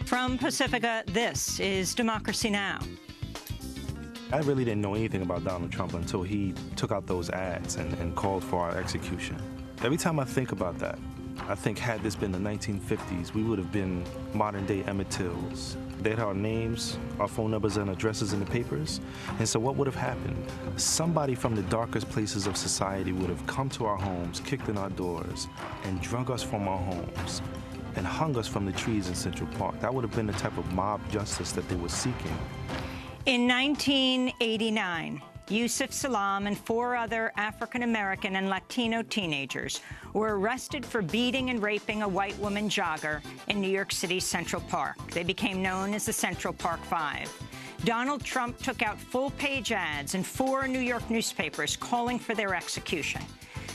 From Pacifica, this is Democracy Now! I really didn't know anything about Donald Trump until he took out those ads and called for our execution. Every time I think about that, I think had this been the 1950s, we would have been modern-day Emmett Tills. They had our names, our phone numbers, and addresses in the papers. And so what would have happened? Somebody from the darkest places of society would have come to our homes, kicked in our doors, and drug us from our homes, and hung us from the trees in Central Park. That would have been the type of mob justice that they were seeking. In 1989, Yusuf Salaam and 4 other African-American and Latino teenagers were arrested for beating and raping a white woman jogger in New York City's Central Park. They became known as the Central Park Five. Donald Trump took out full-page ads in 4 New York newspapers calling for their execution.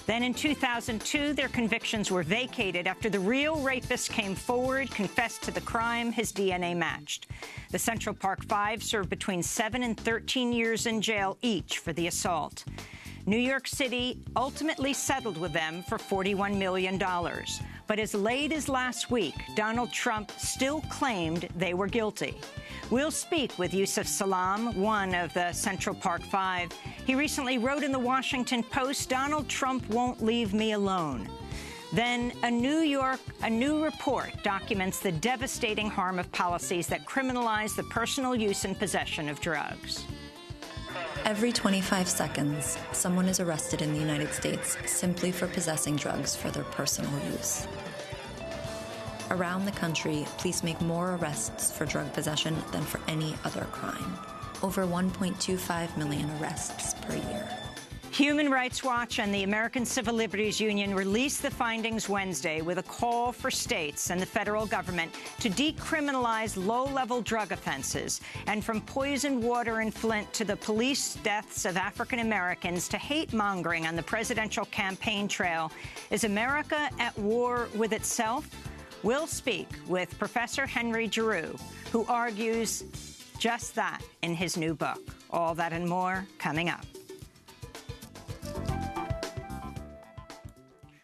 Then in 2002, their convictions were vacated after the real rapist came forward, confessed to the crime, his DNA matched. The Central Park Five served between 7 and 13 years in jail each for the assault. New York City ultimately settled with them for $41 million. But as late as last week, Donald Trump still claimed they were guilty. We'll speak with Yusuf Salaam, one of the Central Park Five. He recently wrote in the Washington Post, "Donald Trump won't leave me alone." Then a new report documents the devastating harm of policies that criminalize the personal use and possession of drugs. Every 25 seconds, someone is arrested in the United States simply for possessing drugs for their personal use. Around the country, police make more arrests for drug possession than for any other crime. Over 1.25 million arrests per year. Human Rights Watch and the American Civil Liberties Union released the findings Wednesday with a call for states and the federal government to decriminalize low-level drug offenses. And from poisoned water in Flint to the police deaths of African Americans to hate-mongering on the presidential campaign trail, is America at war with itself? We'll speak with Professor Henry Giroux, who argues just that in his new book. All that and more coming up.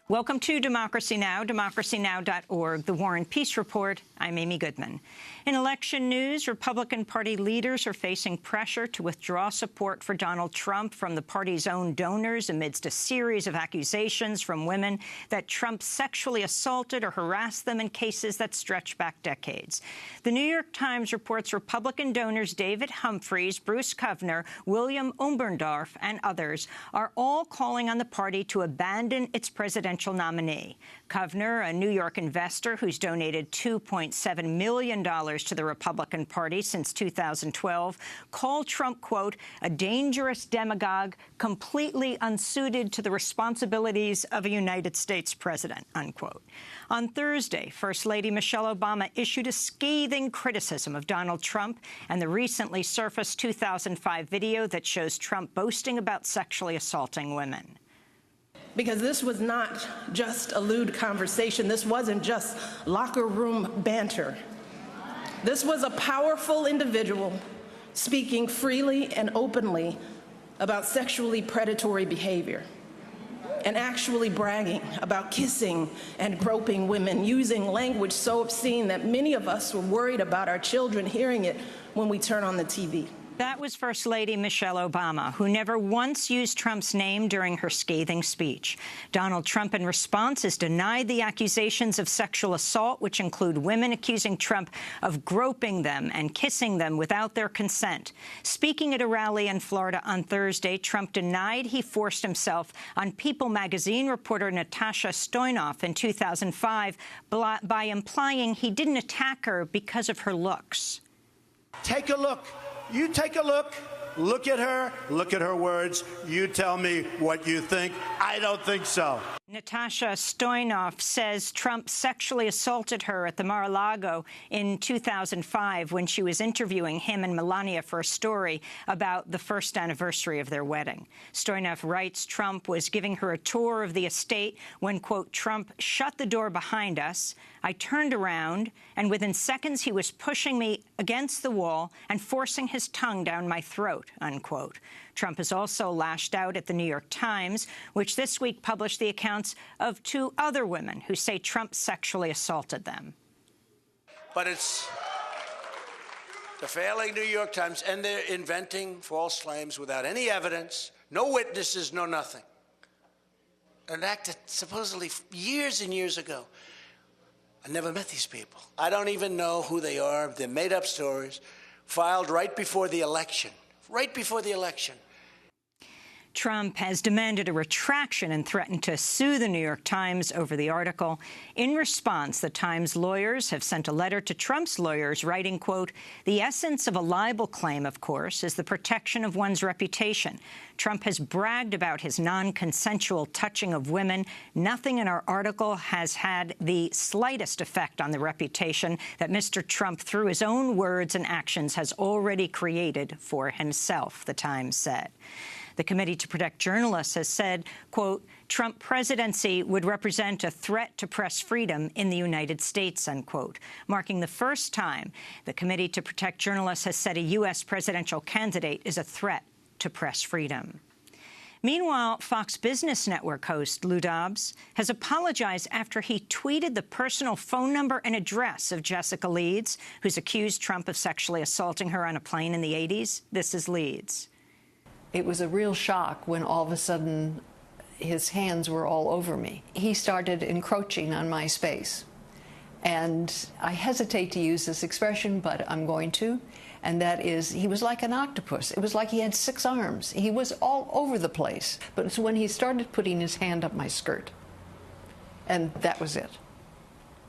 Welcome to Democracy Now!, democracynow.org, The War and Peace Report. I'm Amy Goodman. In election news, Republican Party leaders are facing pressure to withdraw support for Donald Trump from the party's own donors amidst a series of accusations from women that Trump sexually assaulted or harassed them in cases that stretch back decades. The New York Times reports Republican donors David Humphreys, Bruce Kovner, William Umberndorf, and others are all calling on the party to abandon its presidential nominee. Kovner, a New York investor who's donated $2.7 million to the Republican Party since 2012, called Trump, quote, a dangerous demagogue completely unsuited to the responsibilities of a United States president, unquote. On Thursday, First Lady Michelle Obama issued a scathing criticism of Donald Trump and the recently surfaced 2005 video that shows Trump boasting about sexually assaulting women. Because this was not just a lewd conversation. This wasn't just locker room banter. This was a powerful individual speaking freely and openly about sexually predatory behavior and actually bragging about kissing and groping women, using language so obscene that many of us were worried about our children hearing it when we turn on the TV. That was First Lady Michelle Obama, who never once used Trump's name during her scathing speech. Donald Trump, in response, has denied the accusations of sexual assault, which include women accusing Trump of groping them and kissing them without their consent. Speaking at a rally in Florida on Thursday, Trump denied he forced himself on People magazine reporter Natasha Stoynoff in 2005 by implying he didn't attack her because of her looks. Take a look. You take a look. Look at her words. You tell me what you think. I don't think so. Natasha Stoynoff says Trump sexually assaulted her at the Mar-a-Lago in 2005 when she was interviewing him and Melania for a story about the first anniversary of their wedding. Stoynoff writes Trump was giving her a tour of the estate when, quote, Trump shut the door behind us. I turned around, and within seconds he was pushing me against the wall and forcing his tongue down my throat, unquote. Trump has also lashed out at the New York Times, which this week published the accounts of 2 other women who say Trump sexually assaulted them. But it's The failing New York Times, and they're inventing false claims without any evidence, no witnesses, no nothing. An act that supposedly years and years ago. I never met these people. I don't even know who they are. They're made-up stories, filed right before the election. Right before the election. Trump has demanded a retraction and threatened to sue the New York Times over the article. In response, the Times lawyers have sent a letter to Trump's lawyers writing, quote, "The essence of a libel claim, of course, is the protection of one's reputation. Trump has bragged about his non-consensual touching of women. Nothing in our article has had the slightest effect on the reputation that Mr. Trump, through his own words and actions, has already created for himself," the Times said. The Committee to Protect Journalists has said, quote, "Trump presidency would represent a threat to press freedom in the United States," unquote, marking the first time the Committee to Protect Journalists has said a U.S. presidential candidate is a threat to press freedom. Meanwhile, Fox Business Network host Lou Dobbs has apologized after he tweeted the personal phone number and address of Jessica Leeds, who's accused Trump of sexually assaulting her on a plane in the 80s. This is Leeds. It was a real shock when all of a sudden his hands were all over me. He started encroaching on my space. And I hesitate to use this expression, but I'm going to. And that is, he was like an octopus. It was like he had 6 arms. He was all over the place. But it's when he started putting his hand up my skirt. And that was it.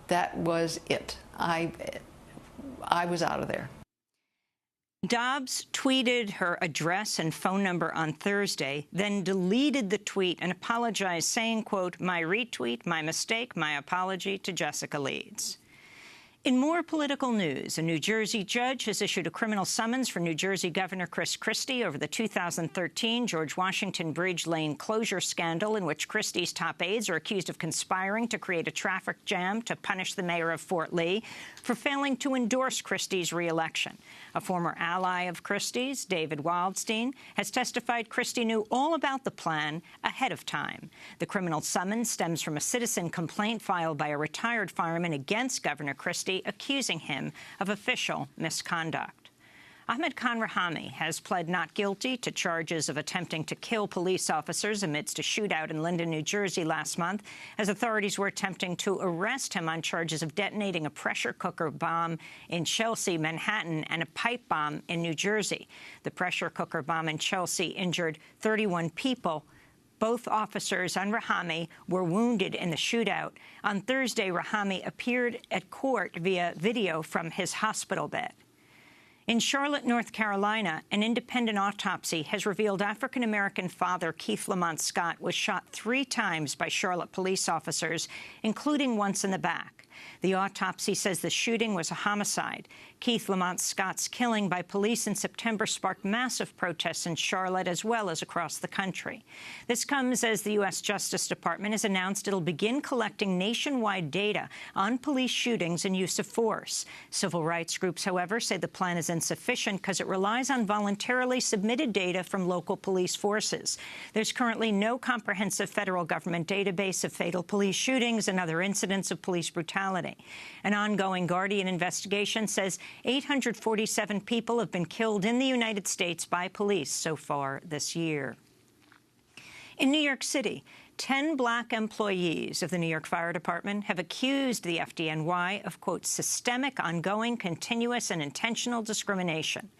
That was it. I was out of there. Dobbs tweeted her address and phone number on Thursday, then deleted the tweet and apologized, saying, quote, "My retweet, my mistake, my apology to Jessica Leeds." In more political news, a New Jersey judge has issued a criminal summons for New Jersey Governor Chris Christie over the 2013 George Washington Bridge Lane closure scandal, in which Christie's top aides are accused of conspiring to create a traffic jam to punish the mayor of Fort Lee for failing to endorse Christie's re-election. A former ally of Christie's, David Wildstein, has testified Christie knew all about the plan ahead of time. The criminal summons stems from a citizen complaint filed by a retired fireman against Governor Christie, accusing him of official misconduct. Ahmed Khan Rahami has pled not guilty to charges of attempting to kill police officers amidst a shootout in Linden, New Jersey last month, as authorities were attempting to arrest him on charges of detonating a pressure cooker bomb in Chelsea, Manhattan, and a pipe bomb in New Jersey. The pressure cooker bomb in Chelsea injured 31 people. Both officers and Rahami were wounded in the shootout. On Thursday, Rahami appeared at court via video from his hospital bed. In Charlotte, North Carolina, an independent autopsy has revealed African-American father Keith Lamont Scott was shot 3 times by Charlotte police officers, including once in the back. The autopsy says the shooting was a homicide. Keith Lamont Scott's killing by police in September sparked massive protests in Charlotte as well as across the country. This comes as the U.S. Justice Department has announced it'll begin collecting nationwide data on police shootings and use of force. Civil rights groups, however, say the plan is insufficient because it relies on voluntarily submitted data from local police forces. There's currently no comprehensive federal government database of fatal police shootings and other incidents of police brutality. An ongoing Guardian investigation says 847 people have been killed in the United States by police so far this year. In New York City, 10 black employees of the New York Fire Department have accused the FDNY of, quote, systemic, ongoing, continuous, and intentional discrimination.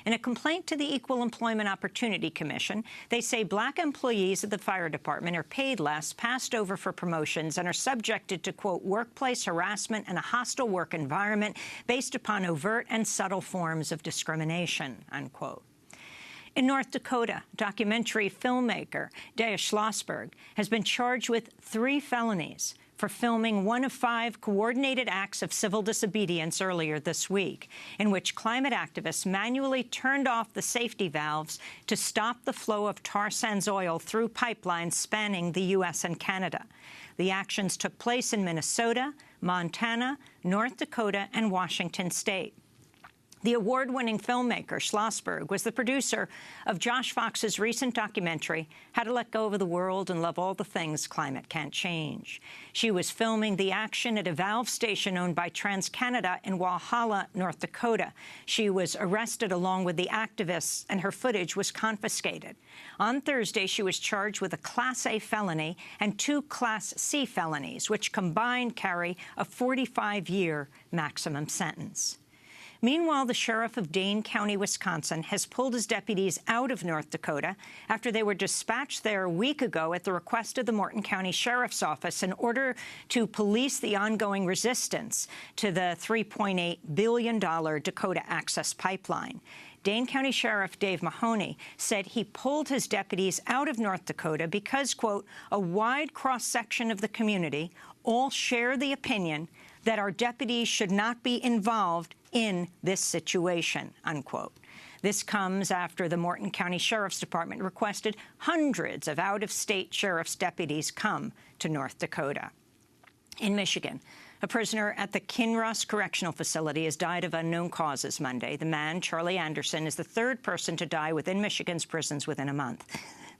In a complaint to the Equal Employment Opportunity Commission, they say black employees of the fire department are paid less, passed over for promotions, and are subjected to, quote, workplace harassment and a hostile work environment based upon overt and subtle forms of discrimination, unquote. In North Dakota, documentary filmmaker Dea Schlossberg has been charged with 3 felonies for filming one of 5 coordinated acts of civil disobedience earlier this week, in which climate activists manually turned off the safety valves to stop the flow of tar sands oil through pipelines spanning the U.S. and Canada. The actions took place in Minnesota, Montana, North Dakota, and Washington state. The award-winning filmmaker, Schlossberg, was the producer of Josh Fox's recent documentary, How to Let Go of the World and Love All the Things Climate Can't Change. She was filming the action at a valve station owned by TransCanada in Walhalla, North Dakota. She was arrested along with the activists, and her footage was confiscated. On Thursday, she was charged with a Class A felony and 2 Class C felonies, which combined carry a 45-year maximum sentence. Meanwhile, the sheriff of Dane County, Wisconsin, has pulled his deputies out of North Dakota after they were dispatched there a week ago at the request of the Morton County Sheriff's Office in order to police the ongoing resistance to the $3.8 billion Dakota Access Pipeline. Dane County Sheriff Dave Mahoney said he pulled his deputies out of North Dakota because, quote, a wide cross-section of the community all share the opinion that our deputies should not be involved in this situation, unquote. This comes after the Morton County Sheriff's Department requested hundreds of out-of-state sheriff's deputies come to North Dakota. In Michigan, a prisoner at the Kinross Correctional Facility has died of unknown causes Monday. The man, Charlie Anderson, is the 3rd person to die within Michigan's prisons within a month.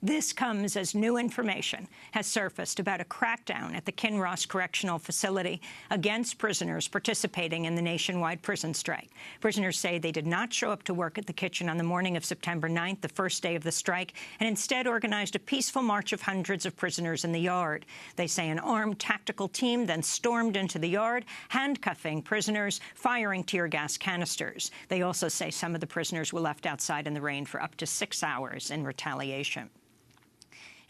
This comes as new information has surfaced about a crackdown at the Kinross Correctional Facility against prisoners participating in the nationwide prison strike. Prisoners say they did not show up to work at the kitchen on the morning of September 9th, the first day of the strike, and instead organized a peaceful march of hundreds of prisoners in the yard. They say an armed tactical team then stormed into the yard, handcuffing prisoners, firing tear gas canisters. They also say some of the prisoners were left outside in the rain for up to 6 hours in retaliation.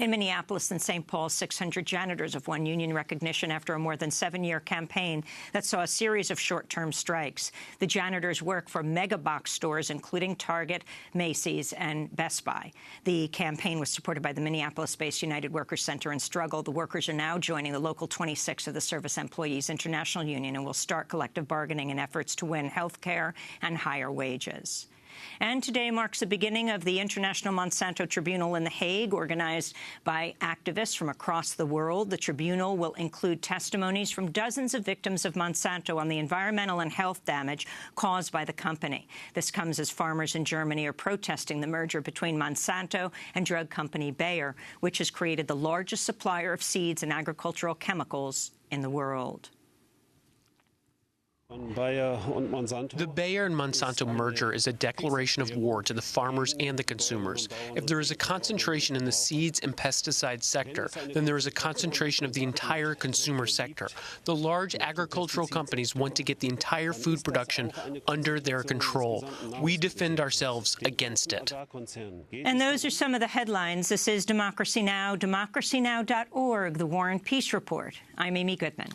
In Minneapolis and St. Paul, 600 janitors have won union recognition after a more than 7-year campaign that saw a series of short-term strikes. The janitors work for mega-box stores, including Target, Macy's, and Best Buy. The campaign was supported by the Minneapolis-based United Workers Center and Struggle. The workers are now joining the Local 26 of the Service Employees International Union and will start collective bargaining in efforts to win health care and higher wages. And today marks the beginning of the International Monsanto Tribunal in The Hague, organized by activists from across the world. The tribunal will include testimonies from dozens of victims of Monsanto on the environmental and health damage caused by the company. This comes as farmers in Germany are protesting the merger between Monsanto and drug company Bayer, which has created the largest supplier of seeds and agricultural chemicals in the world. The Bayer and Monsanto merger is a declaration of war to the farmers and the consumers. If there is a concentration in the seeds and pesticide sector, then there is a concentration of the entire consumer sector. The large agricultural companies want to get the entire food production under their control. We defend ourselves against it. And those are some of the headlines. This is Democracy Now!, democracynow.org, the War and Peace Report. I'm Amy Goodman.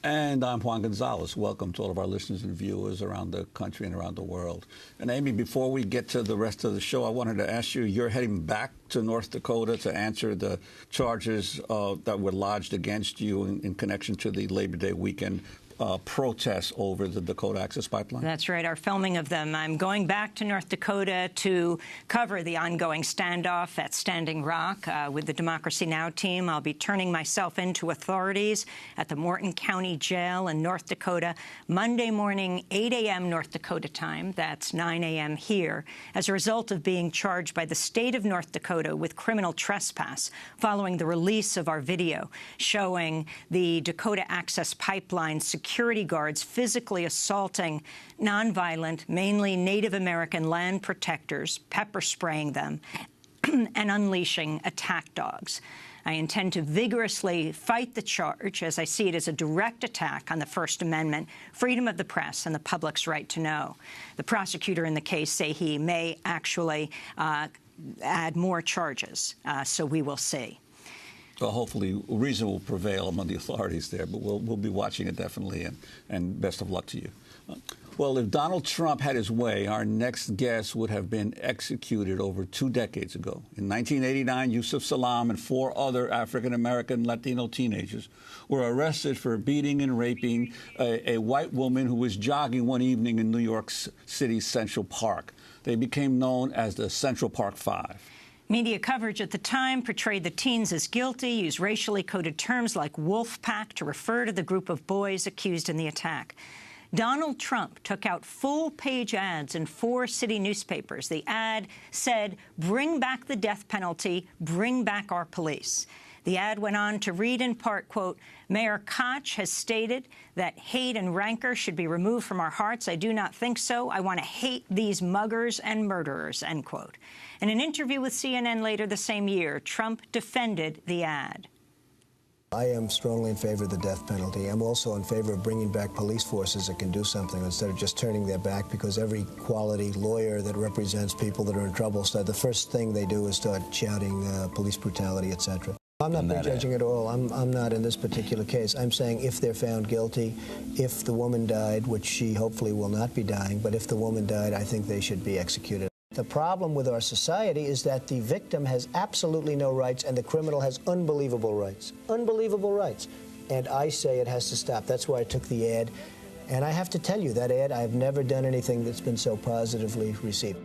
And I'm Juan Gonzalez. Welcome to all of our listeners and viewers around the country and around the world. And Amy, before we get to the rest of the show, I wanted to ask you, you're heading back to North Dakota to answer the charges that were lodged against you in connection to the Labor Day weekend protests over the Dakota Access Pipeline? That's right, our filming of them. I'm going back to North Dakota to cover the ongoing standoff at Standing Rock with the Democracy Now! Team. I'll be turning myself into authorities at the Morton County Jail in North Dakota Monday morning, 8 a.m. North Dakota time. That's 9 a.m. here, as a result of being charged by the state of North Dakota with criminal trespass following the release of our video showing the Dakota Access Pipeline security guards physically assaulting nonviolent, mainly Native American land protectors, pepper spraying them, and unleashing attack dogs. I intend to vigorously fight the charge, as I see it as a direct attack on the First Amendment, freedom of the press, and the public's right to know. The prosecutor in the case say he may actually add more charges, so we will see. Well, hopefully reason will prevail among the authorities there, but we'll be watching it definitely, and best of luck to you. Well, if Donald Trump had his way, our next guest would have been executed over 2 decades ago. In 1989, Yusuf Salaam and 4 other African-American Latino teenagers were arrested for beating and raping a white woman who was jogging one evening in New York City's Central Park. They became known as the Central Park Five. Media coverage at the time portrayed the teens as guilty, used racially coded terms like wolf pack to refer to the group of boys accused in the attack. Donald Trump took out full-page ads in 4 city newspapers. The ad said, "Bring back the death penalty, bring back our police." The ad went on to read in part, quote, "Mayor Koch has stated that hate and rancor should be removed from our hearts. I do not think so. I want to hate these muggers and murderers," end quote. In an interview with CNN later the same year, Trump defended the ad. I am strongly in favor of the death penalty. I'm also in favor of bringing back police forces that can do something instead of just turning their back, because every quality lawyer that represents people that are in trouble said the first thing they do is start shouting police brutality, etc. I'm not prejudging at all. I'm not in this particular case. I'm saying if they're found guilty, if the woman died, which she hopefully will not be dying, but if the woman died, I think they should be executed. The problem with our society is that the victim has absolutely no rights and the criminal has unbelievable rights. Unbelievable rights. And I say it has to stop. That's why I took the ad. And I have to tell you, that ad, I've never done anything that's been so positively received.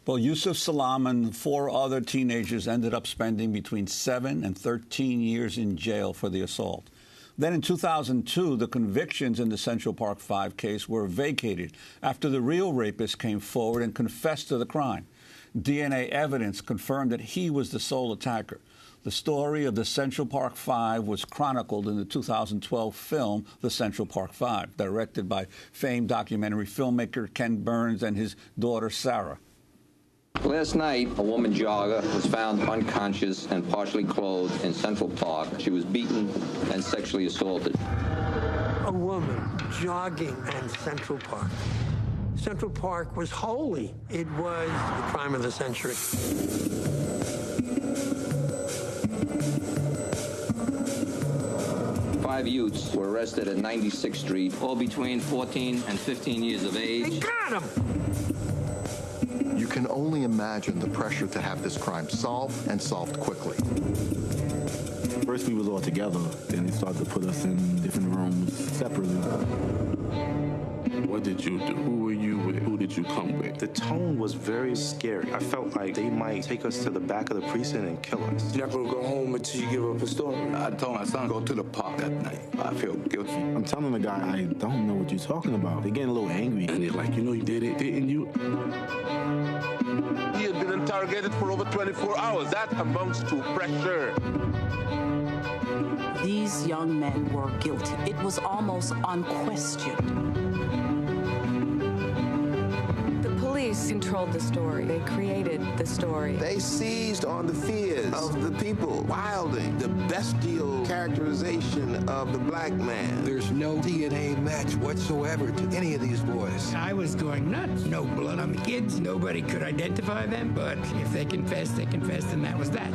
Well, Yusuf Salaam and 4 other teenagers ended up spending between 7 and 13 years in jail for the assault. Then in 2002, the convictions in the Central Park 5 case were vacated after the real rapist came forward and confessed to the crime. DNA evidence confirmed that he was the sole attacker. The story of the Central Park 5 was chronicled in the 2012 film The Central Park 5, directed by famed documentary filmmaker Ken Burns and his daughter Sarah. Last night, a woman jogger was found unconscious and partially clothed in Central Park. She was beaten and sexually assaulted. A woman jogging in Central Park. Central Park was holy. It was the crime of the century. Five youths were arrested at 96th Street, all between 14 and 15 years of age. They got him! You can only imagine the pressure to have this crime solved, and solved quickly. First we was all together, then they started to put us in different rooms separately. What did you do? Who were you with? Who did you come with? The tone was very scary. I felt like they might take us to the back of the precinct and kill us. You're not going to go home until you give up a story. I told my son, go to the park that night. I feel guilty. I'm telling the guy, I don't know what you're talking about. They're getting a little angry. And they're like, you know you did it, didn't you? He had been interrogated for over 24 hours. That amounts to pressure. These young men were guilty. It was almost unquestioned. Police controlled the story. They created the story. They seized on the fears of the people, wilding the bestial characterization of the black man. There's no DNA match whatsoever to any of these boys. I was going nuts. No blood on the kids. Nobody could identify them, but if they confessed, and that was that.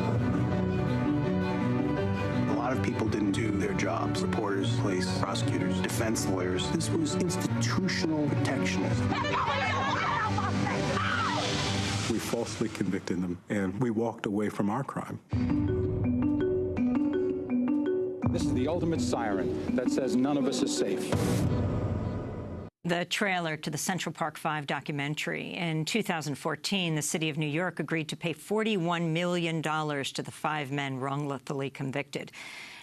A lot of people didn't do their jobs. Reporters, police, prosecutors, defense lawyers. This was institutional protectionism. We falsely convicted them, and we walked away from our crime. This is the ultimate siren that says none of us is safe. The trailer to the Central Park 5 documentary. In 2014, the city of New York agreed to pay $41 million to the 5 men wrongfully convicted.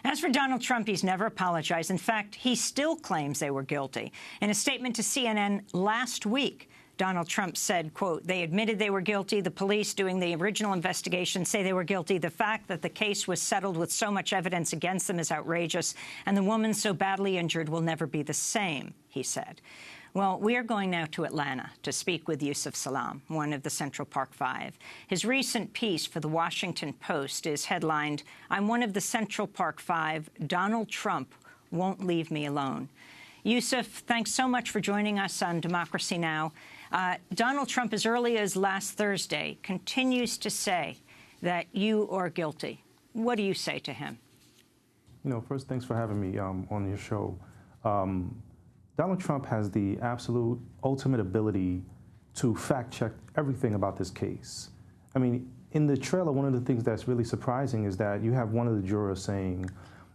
As for Donald Trump, he's never apologized. In fact, he still claims they were guilty. In a statement to CNN last week, Donald Trump said, quote, "They admitted they were guilty. The police doing the original investigation say they were guilty. The fact that the case was settled with so much evidence against them is outrageous, and the woman so badly injured will never be the same," he said. Well, we are going now to Atlanta to speak with Yusuf Salaam, one of the Central Park 5. His recent piece for the Washington Post is headlined, "I'm one of the Central Park 5. Donald Trump won't leave me alone." Yusuf, thanks so much for joining us on Democracy Now! Donald Trump, as early as last Thursday, continues to say that you are guilty. What do you say to him? You know, first, thanks for having me on your show. Donald Trump has the absolute ultimate ability to fact-check everything about this case. I mean, in the trailer, one of the things that's really surprising is that you have one of the jurors saying,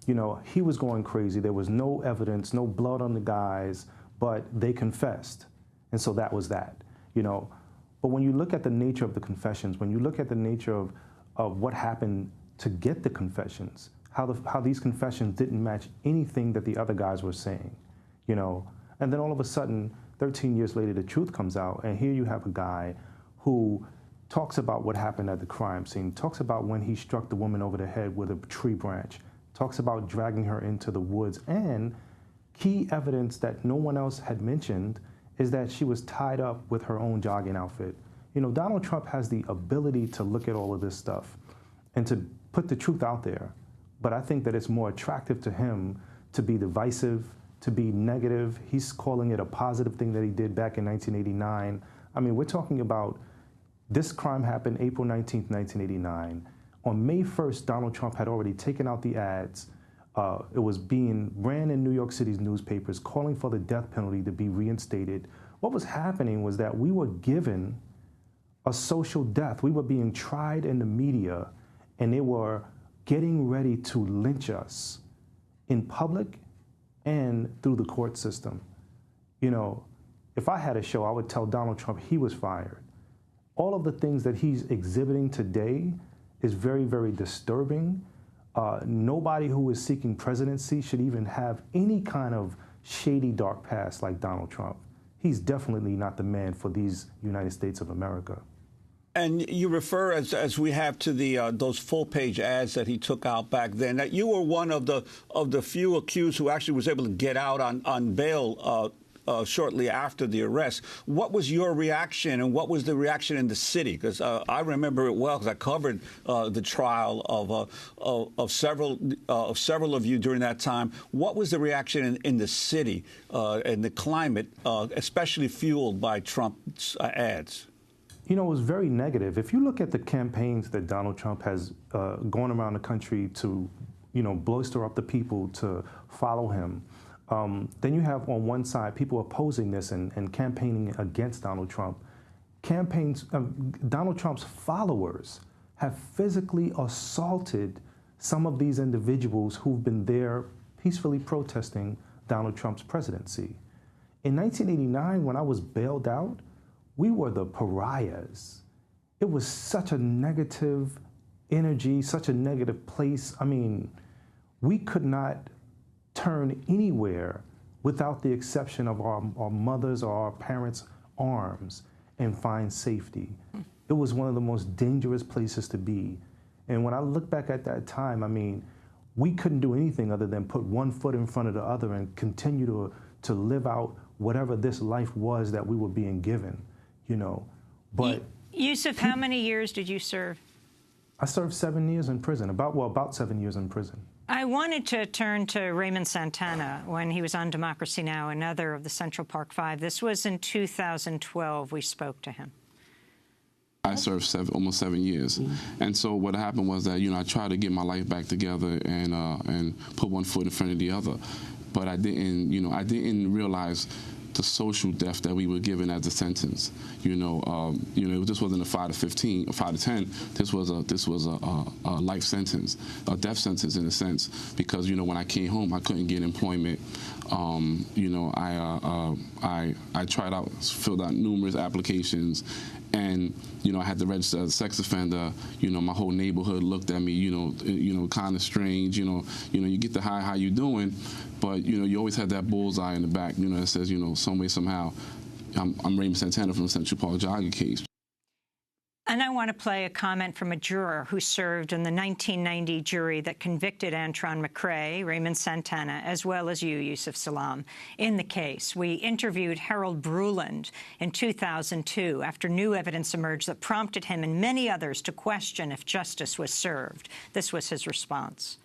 you know, he was going crazy. There was no evidence, no blood on the guys, but they confessed. And so that was that, you know. But when you look at the nature of the confessions, when you look at the nature of what happened to get the confessions, how these confessions didn't match anything that the other guys were saying, you know, And then all of a sudden, 13 years later, the truth comes out, and here you have a guy who talks about what happened at the crime scene, talks about when he struck the woman over the head with a tree branch, talks about dragging her into the woods, and key evidence that no one else had mentioned is that she was tied up with her own jogging outfit. You know, Donald Trump has the ability to look at all of this stuff and to put the truth out there, but I think that it's more attractive to him to be divisive, to be negative. He's calling it a positive thing that he did back in 1989. I mean, we're talking about this crime happened April 19th, 1989. On May 1st, Donald Trump had already taken out the ads. It was being ran in New York City's newspapers, calling for the death penalty to be reinstated. What was happening was that we were given a social death. We were being tried in the media, and they were getting ready to lynch us in public and through the court system. You know, if I had a show, I would tell Donald Trump he was fired. All of the things that he's exhibiting today is very, very disturbing. Nobody who is seeking presidency should even have any kind of shady, dark past like Donald Trump. He's definitely not the man for these United States of America. And you refer, as we have, to the those full-page ads that he took out back then. That you were one of the few accused who actually was able to get out on bail shortly after the arrest. What was your reaction, and what was the reaction in the city? Because I remember it well, because I covered the trial of several of you during that time. What was the reaction in the city and the climate, especially fueled by Trump's ads? You know, it was very negative. If you look at the campaigns that Donald Trump has gone around the country to, you know, bolster up the people to follow him, then you have on one side people opposing this and campaigning against Donald Trump. Donald Trump's followers have physically assaulted some of these individuals who've been there peacefully protesting Donald Trump's presidency. In 1989, when I was bailed out, we were the pariahs. It was such a negative energy, such a negative place. I mean, we could not turn anywhere without the exception of our mothers' or our parents' arms and find safety. It was one of the most dangerous places to be. And when I look back at that time, I mean, we couldn't do anything other than put one foot in front of the other and continue to live out whatever this life was that we were being given, you know. But Yusuf, how many years did you serve? I served 7 years in prison, about 7 years in prison. I wanted to turn to Raymond Santana when he was on Democracy Now!, another of the Central Park Five. This was in 2012 we spoke to him. I served almost 7 years. And so what happened was that, you know, I tried to get my life back together and put one foot in front of the other. But I didn't, you know, I didn't realize the social death that we were given as a sentence. You know, this wasn't a 5 to 15 or 5 to 10. This was a life sentence, a death sentence in a sense, because, you know, when I came home, I couldn't get employment. You know, I tried out, filled out numerous applications, and, you know, I had to register as a sex offender. You know, my whole neighborhood looked at me, you know, kind of strange. You know, you get the hi, how you doing? But, you know, you always had that bullseye in the back, you know, that says, you know, some way, somehow, I'm Raymond Santana from the Central Park jogging case. And I want to play a comment from a juror who served in the 1990 jury that convicted Antron McCray, Raymond Santana, as well as you, Yusuf Salaam, in the case. We interviewed Harold Bruland in 2002 after new evidence emerged that prompted him and many others to question if justice was served. This was his response.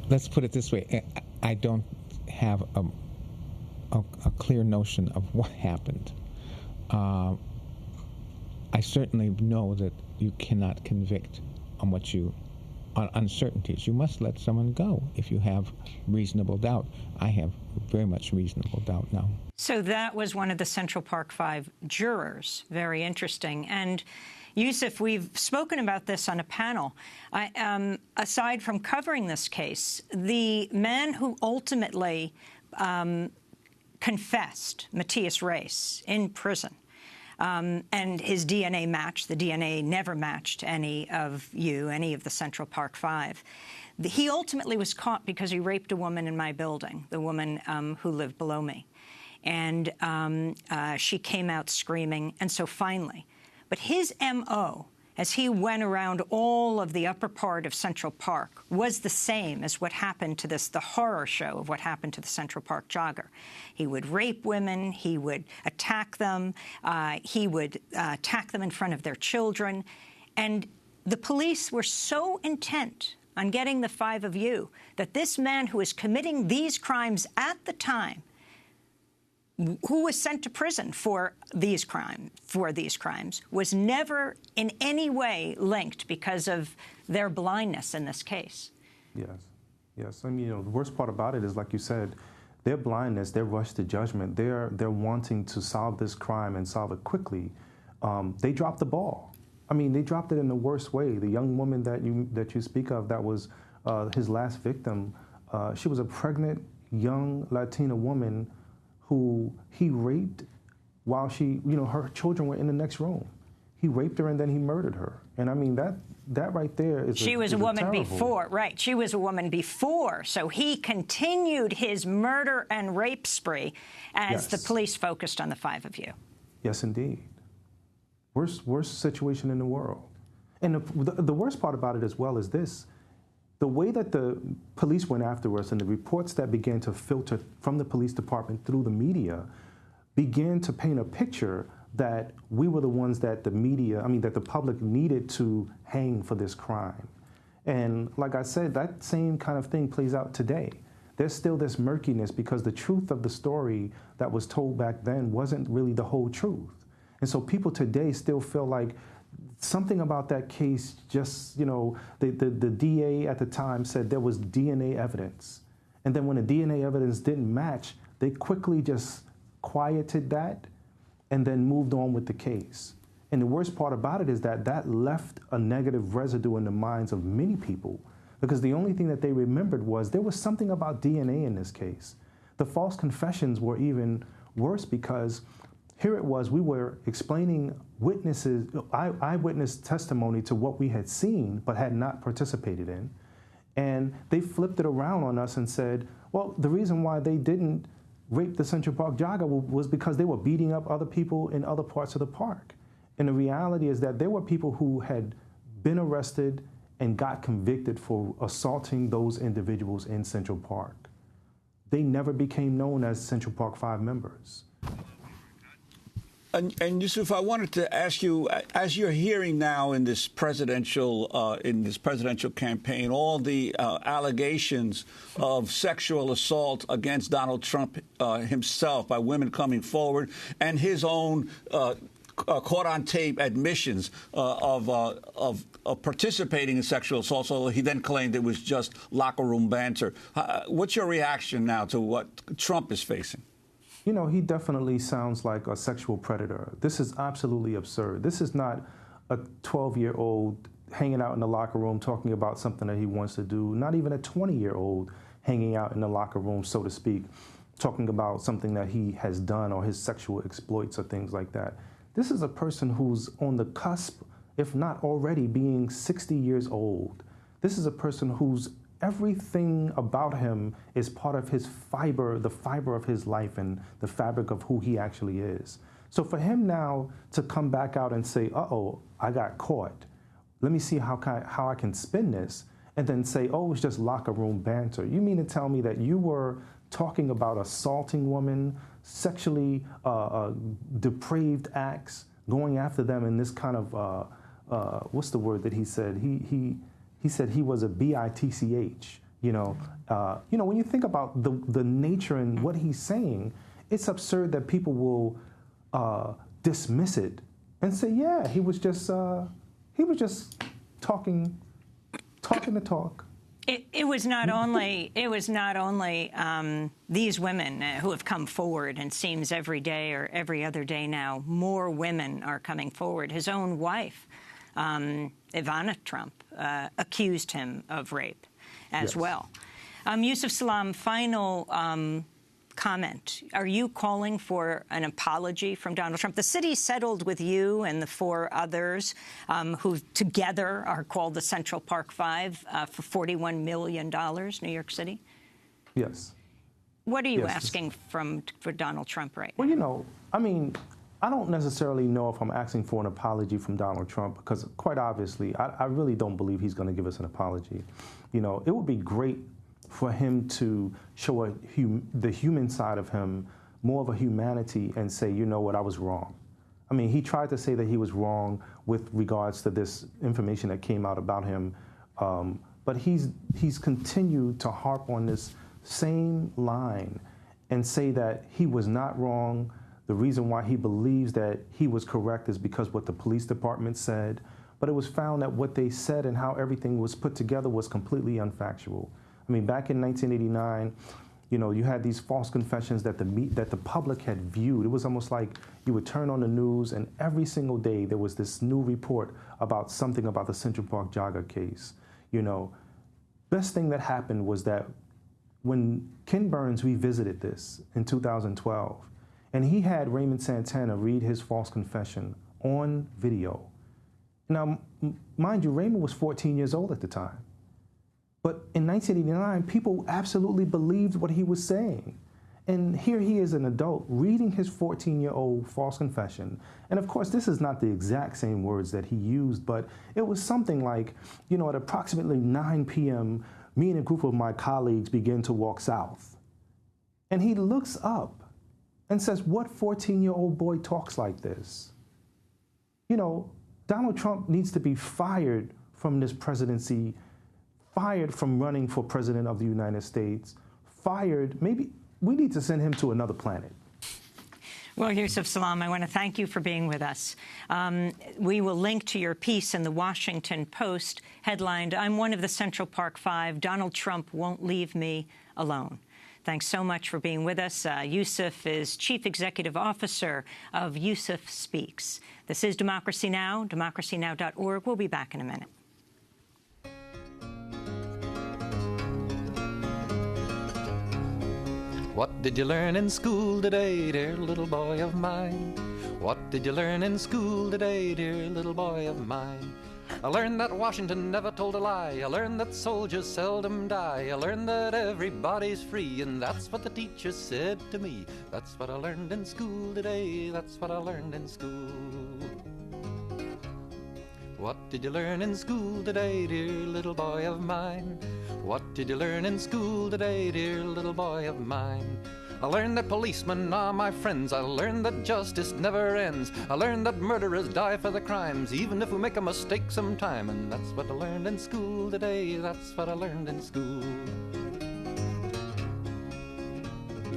Let's put it this way. I don't have a clear notion of what happened. I certainly know that you cannot convict on uncertainties. You must let someone go if you have reasonable doubt. I have very much reasonable doubt now. So that was one of the Central Park Five jurors. Very interesting. And Yusuf, we've spoken about this on a panel. Aside from covering this case, the man who ultimately confessed, Matthias Reis, in prison, and his DNA matched. The DNA never matched any of the Central Park Five. He ultimately was caught because he raped a woman in my building, the woman who lived below me. and she came out screaming, and so finally. But his M.O., as he went around all of the upper part of Central Park, was the same as what happened to the horror show of what happened to the Central Park jogger. He would rape women. He would attack them. He would attack them in front of their children. And the police were so intent on getting the five of you that this man who was committing these crimes at the time, who was sent to prison for these crimes, was never in any way linked because of their blindness in this case. Yes, yes. I mean, the worst part about it is, like you said, their blindness, their rush to judgment, they're wanting to solve this crime and solve it quickly. They dropped the ball. I mean, they dropped it in the worst way. The young woman that you speak of, that was his last victim. She was a pregnant young Latina woman who he raped while her children were in the next room. He raped her and then he murdered her. And I mean, that right there is She was a woman before, right. She was a woman before. So he continued his murder and rape spree as the police focused on the five of you. Yes, indeed. Worst situation in the world. And the worst part about it as well is this. The way that the police went after us and the reports that began to filter from the police department through the media began to paint a picture that we were the ones that that the public needed to hang for this crime. And like I said, that same kind of thing plays out today. There's still this murkiness because the truth of the story that was told back then wasn't really the whole truth. And so people today still feel like something about that case, just, the DA at the time said there was DNA evidence. And then when the DNA evidence didn't match, they quickly just quieted that and then moved on with the case. And the worst part about it is that left a negative residue in the minds of many people, because the only thing that they remembered was there was something about DNA in this case. The false confessions were even worse because here it was, we were explaining eyewitness testimony to what we had seen but had not participated in. And they flipped it around on us and said, well, the reason why they didn't rape the Central Park jogger was because they were beating up other people in other parts of the park. And the reality is that there were people who had been arrested and got convicted for assaulting those individuals in Central Park. They never became known as Central Park 5 members. And Yusuf, I wanted to ask you, as you're hearing now in this presidential campaign, all the allegations of sexual assault against Donald Trump himself by women coming forward, and his own caught on tape admissions of participating in sexual assault, although he then claimed it was just locker room banter. What's your reaction now to what Trump is facing? He definitely sounds like a sexual predator. This is absolutely absurd. This is not a 12-year-old hanging out in the locker room talking about something that he wants to do, not even a 20-year-old hanging out in the locker room, so to speak, talking about something that he has done or his sexual exploits or things like that. This is a person who's on the cusp, if not already, being 60 years old. This is a person who's everything about him is part of his fiber, the fiber of his life and the fabric of who he actually is. So for him now to come back out and say, uh-oh, I got caught. Let me see how I can spin this, and then say, oh, it's just locker room banter. You mean to tell me that you were talking about assaulting women, sexually depraved acts, going after them in this kind of, what's the word that he said? He said he was a bitch, when you think about the nature and what he's saying, it's absurd that people will dismiss it and say, yeah, he was just talking the talk. It was not only these women who have come forward, and seems every day or every other day now, more women are coming forward. His own wife, Ivana Trump, accused him of rape as well. Yusuf Salaam, final comment. Are you calling for an apology from Donald Trump? The city settled with you and the four others who together are called the Central Park 5 for $41 million, New York City? Yes. What are you asking for Donald Trump right now? Well, you know, I mean, I don't necessarily know if I'm asking for an apology from Donald Trump, because quite obviously, I really don't believe he's going to give us an apology. You know, it would be great for him to show the human side of him, more of a humanity, and say, you know what, I was wrong. I mean, he tried to say that he was wrong with regards to this information that came out about him, but he's continued to harp on this same line and say that he was not wrong. The reason why he believes that he was correct is because what the police department said, but it was found that what they said and how everything was put together was completely unfactual. I mean, back in 1989, you know, you had these false confessions that the public had viewed. It was almost like you would turn on the news and every single day there was this new report about something about the Central Park jogger case. You know, best thing that happened was that when Ken Burns revisited this in 2012, and he had Raymond Santana read his false confession on video. Now, mind you, Raymond was 14 years old at the time. But in 1989, people absolutely believed what he was saying. And here he is, an adult, reading his 14-year-old false confession. And of course, this is not the exact same words that he used, but it was something like, you know, at approximately 9 p.m., me and a group of my colleagues began to walk south. And he looks up and says, what 14-year-old boy talks like this? You know, Donald Trump needs to be fired from this presidency, fired from running for president of the United States, fired. Maybe we need to send him to another planet. Well, Yusuf Salaam, I want to thank you for being with us. We will link to your piece in the Washington Post headlined, "I'm one of the Central Park Five. Donald Trump won't leave me alone." Thanks so much for being with us. Yusuf is Chief Executive Officer of Yusuf Speaks. This is Democracy Now!, democracynow.org. We'll be back in a minute. What did you learn in school today, dear little boy of mine? What did you learn in school today, dear little boy of mine? I learned that Washington never told a lie. I learned that soldiers seldom die. I learned that everybody's free, and that's what the teacher said to me. That's what I learned in school today. That's what I learned in school. What did you learn in school today, dear little boy of mine? What did you learn in school today, dear little boy of mine? I learned that policemen are my friends. I learned that justice never ends. I learned that murderers die for the crimes, even if we make a mistake sometime. And that's what I learned in school today. That's what I learned in school.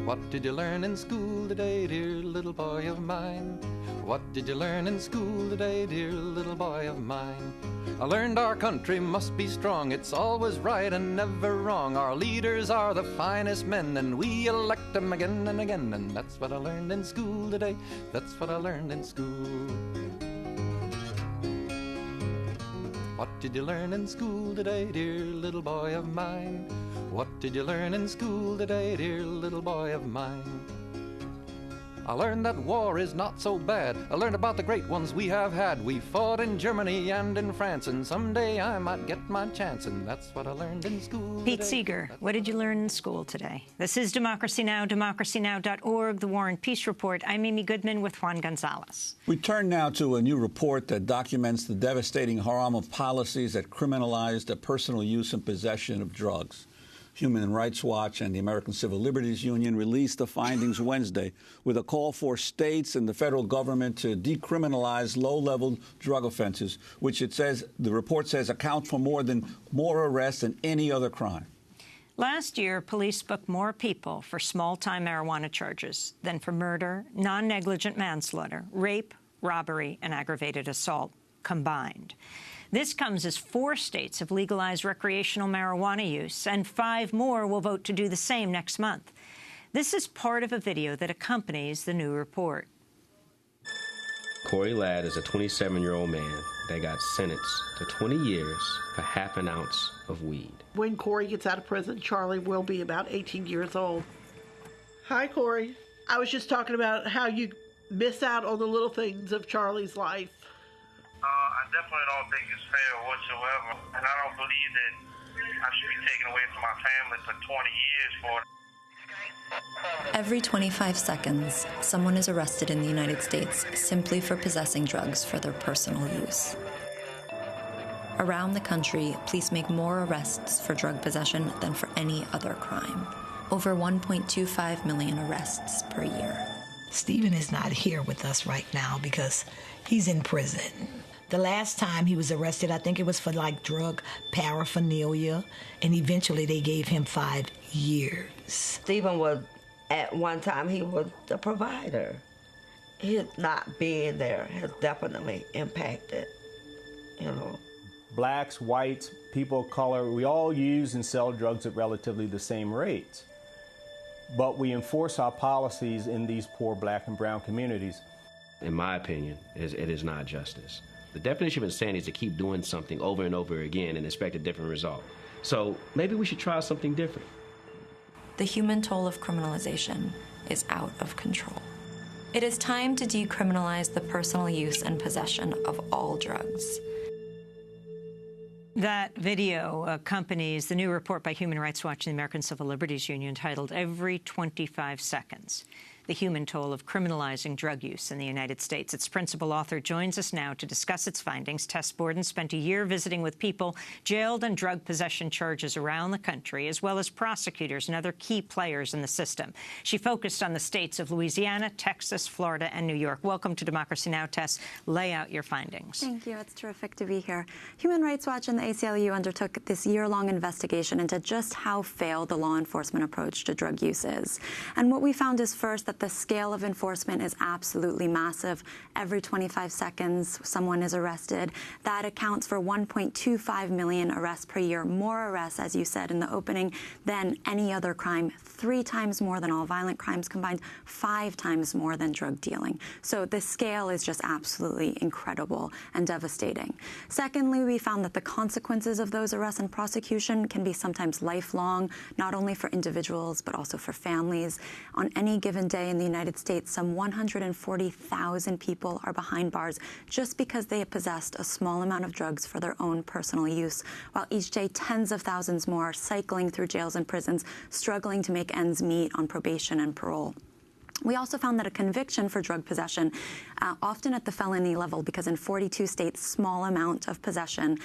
What did you learn in school today, dear little boy of mine? What did you learn in school today, dear little boy of mine? I learned our country must be strong. It's always right and never wrong. Our leaders are the finest men, and we elect them again and again. And that's what I learned in school today. That's what I learned in school. What did you learn in school today, dear little boy of mine? What did you learn in school today, dear little boy of mine? I learned that war is not so bad. I learned about the great ones we have had. We fought in Germany and in France, and someday I might get my chance, and that's what I learned in school Pete today. Seeger, what did you learn in school today? This is Democracy Now!, democracynow.org, The War and Peace Report. I'm Amy Goodman with Juan Gonzalez. We turn now to a new report that documents the devastating harm of policies that criminalize the personal use and possession of drugs. Human Rights Watch and the American Civil Liberties Union released the findings Wednesday with a call for states and the federal government to decriminalize low-level drug offenses, which it says, the report says, account for more arrests than any other crime. Last year, police booked more people for small-time marijuana charges than for murder, non-negligent manslaughter, rape, robbery, and aggravated assault combined. This comes as 4 states have legalized recreational marijuana use, and 5 more will vote to do the same next month. This is part of a video that accompanies the new report. Corey Ladd is a 27-year-old man that got sentenced to 20 years for half an ounce of weed. When Corey gets out of prison, Charlie will be about 18 years old. Hi, Corey. I was just talking about how you miss out on the little things of Charlie's life. I definitely don't think it's fair whatsoever, and I don't believe that I should be taken away from my family for 20 years for it. Every 25 seconds, someone is arrested in the United States simply for possessing drugs for their personal use. Around the country, police make more arrests for drug possession than for any other crime. Over 1.25 million arrests per year. Stephen is not here with us right now because he's in prison. The last time he was arrested, I think it was for like drug paraphernalia, and eventually they gave him 5 years. Stephen was, at one time, he was the provider. His not being there has definitely impacted, you know. Blacks, whites, people of color, we all use and sell drugs at relatively the same rates. But we enforce our policies in these poor black and brown communities. In my opinion, it is not justice. The definition of insanity is to keep doing something over and over again and expect a different result. So maybe we should try something different. The human toll of criminalization is out of control. It is time to decriminalize the personal use and possession of all drugs. That video accompanies the new report by Human Rights Watch and the American Civil Liberties Union titled "Every 25 Seconds: The Human Toll of Criminalizing Drug Use in the United States." Its principal author joins us now to discuss its findings. Tess Borden spent a year visiting with people jailed on drug possession charges around the country, as well as prosecutors and other key players in the system. She focused on the states of Louisiana, Texas, Florida, and New York. Welcome to Democracy Now! Tess. Lay out your findings. Thank you. It's terrific to be here. Human Rights Watch and the ACLU undertook this year-long investigation into just how failed the law enforcement approach to drug use is. And what we found is, first, that the scale of enforcement is absolutely massive. Every 25 seconds, someone is arrested. That accounts for 1.25 million arrests per year, more arrests, as you said in the opening, than any other crime, 3 times more than all violent crimes combined, 5 times more than drug dealing. So the scale is just absolutely incredible and devastating. Secondly, we found that the consequences of those arrests and prosecution can be sometimes lifelong, not only for individuals, but also for families. On any given day in the United States, some 140,000 people are behind bars just because they have possessed a small amount of drugs for their own personal use, while each day tens of thousands more are cycling through jails and prisons, struggling to make ends meet on probation and parole. We also found that a conviction for drug possession, often at the felony level, because in 42 states, small amount of possession